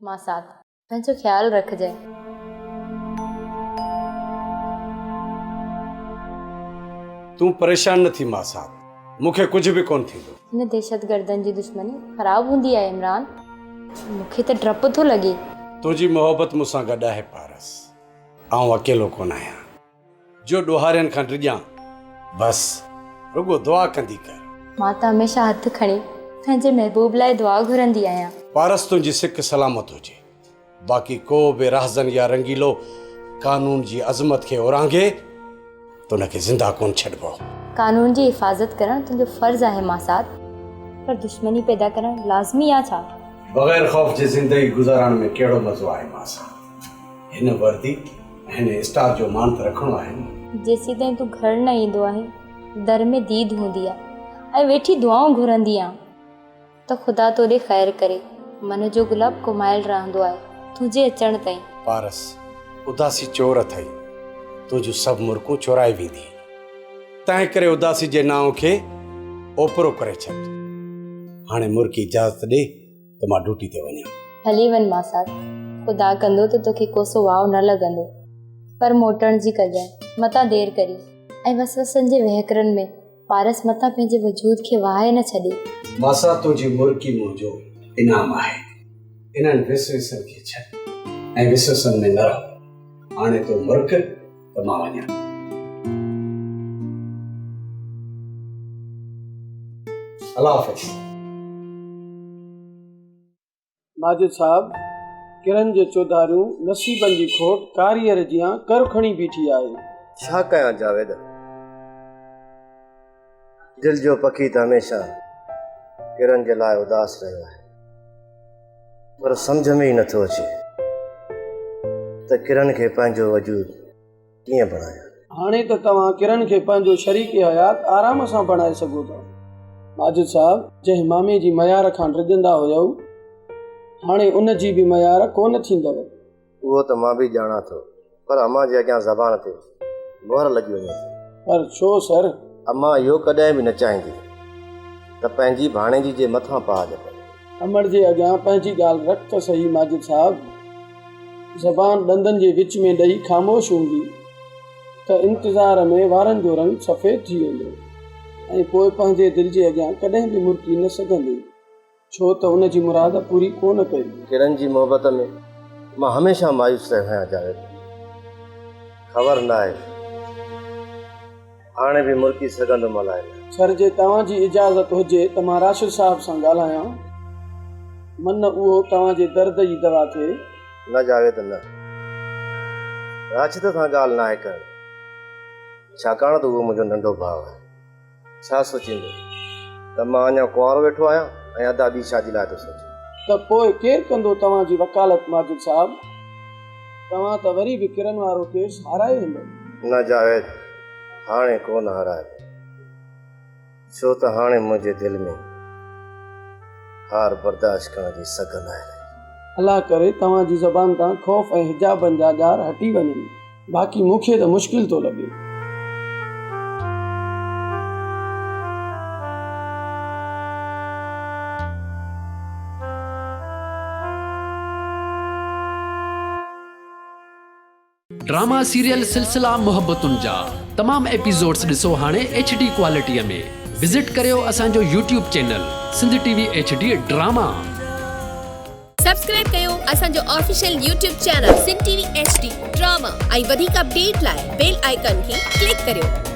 मां साथ पंहिंजो ख्याल रखजांइ। तू परेशान न थी मां साथ, मूंखे कुछ भी कोन थींदो। हिन दहशतगर्दनि जी दुश्मनी ख़राब हूंदी आहे इमरान, मूंखे त डपु थो लॻे। तुंहिंजी मोहबत मूंसां गॾु आहे पारस, आउं अकेलो कोन आहियां जो ॾोहारियनि खां डिॼां। बसि रुगो दुआ कंदी कर। मां त हमेशह हथ खणी पंहिंजे महबूब लाइ दुआ घुरंदी आहियां। पारस तुंहिंजी सिक सलामत हुजे, बाक़ी को बि राहज़न या रंगीलो कानून जी अज़मत खे उरांगे तो उनखे ज़िंदा कोन छॾिबो। कानून जी हिफ़ाज़त करणु तुंहिंजो फ़र्ज़ु आहे मां साथ, पर दुश्मनी पैदा करणु लाज़मी आहे छा? बग़ैर ख़ौफ़ जे ज़िंदगी गुज़ारण में कहिड़ो मज़ो आहे मां साथ? हिन वर्दी हिन स्टार जो मान त रखणो आहे न। जेसीं ताईं तूं घर न ईंदो आहे, दर में दीद हूंदी आहे ऐं वेठी दुआऊं घुरंदी आहियां त ख़ुदा तोॾे ख़ैरु करे। मन जो गुलाब कुमायल रहंदो आहे तुंहिंजे अचण ताईं। पारस, उदासी चोर अथई, तुंहिंजूं सभु मुर्कूं चोराए वेंदी, तंहिं करे उदासी जे नाव खे ओपरो करे छॾ। हाणे मुर्की इजाज़त ॾे त मां ड्यूटी ते वञां। हली वञ मां साथ, ख़ुदा कंदो त तोखे कोसो वाव न लॻंदो, पर मोटण जी कजांइ मतां देरि करी ऐं वसवसनि जे वहकरनि में पारस मतां पंहिंजे वजूद खे वहाए न छॾे। मासा तुंहिंजी मुर्की मुंहिंजो इनाम आहे। इन्हनि विसवसनि खे छॾ ऐं विसवसनि में न रहो। हाणे तो मुर्क त मां वञां। अल्लाह हाफ़िज़। माजिद साहब, किरन जे चौधारियूं नसीबनि जी खोट कारीअर जियां कर खणी बीठी आहे। छा कयां जावेद, दिल जो पखी त हमेशा किरन जे लाइ उदास रहियो आहे, पर सम्झ में ई नथो अचे त किरन खे पंहिंजो वजूद कीअं बणायां। हाणे त तव्हां किरन खे पंहिंजो शरीक हयात आराम सां बणाए सघो था। माजिद साहब, जंहिं मामे जी मयार खां डिॼंदा हुयव, हाणे उन जी बि मयार कोन थींदव। उहो त मां बि ॼाणा थो, पर अम्मा जे अॻियां ज़बान ते मोहर लॻी वञे थी। पर छो सर? अम्मा इहो कॾहिं बि न चाहींदी त पंहिंजी भाणेजी जे मथां पहाज पए। अमर जे अॻियां पंहिंजी ॻाल्हि रख त सही माजिद साहब। ज़बान ॾंदनि जे विच में ॾेई ख़ामोश हूंदी त इंतज़ार में वारनि जो रंग सफ़ेद थी वेंदो ऐं पोइ पंहिंजे दिलि जे अॻियां कॾहिं बि मुर्की न सघंदी, छो त उन जी मुराद पूरी कोन कई। किरन जी मोहबत में मां हमेशह मायूस रहियो आहियां जावेद। ख़बर न आहे हाणे बि मुर्की सघंदो मल्हाए। सर, जे तव्हांजी इजाज़त हुजे त मां राशिद साहब सां ॻाल्हायां। मन उहो तव्हांजे दर्द जी दवा थे। न जावेद न, राशिद सां ॻाल्हि न आहे करणु, छाकाणि त उहो मुंहिंजो नंढो भाउ आहे। छा सोचींदो त मां अञा कुंवारो वेठो आहियां ऐं अदा ॿी शादी लाइ थो सोचियां। त पोइ केरु कंदो तव्हांजी वकालत माजिद साहब? तव्हां त वरी बि किरन वारो केस हाराए वेंदो। न जावेद, हाणे कोन हाराए, छो त हाणे मुंहिंजे दिलि में हार बर्दाश्त करण जी सघ न आहे। अलाह करे तव्हांजी ज़बान तां ख़ौफ़ ऐं हिजाबनि जा ॼार हटी वञनि, बाक़ी मूंखे त मुश्किल थो लॻे। ड्रामा सीरियल सिलसिला मोहब्बतुनि जा तमाम एपिसोड्स ॾिसो हाणे HD क्वालिटीअ में। विज़िट करियो असांजो YouTube channel Sindh TV HD drama. Subscribe कयो असांजो official YouTube channel Sindh TV HD drama ऐं वधीक अपडेट लाइ बेल आइकन खे क्लिक करियो।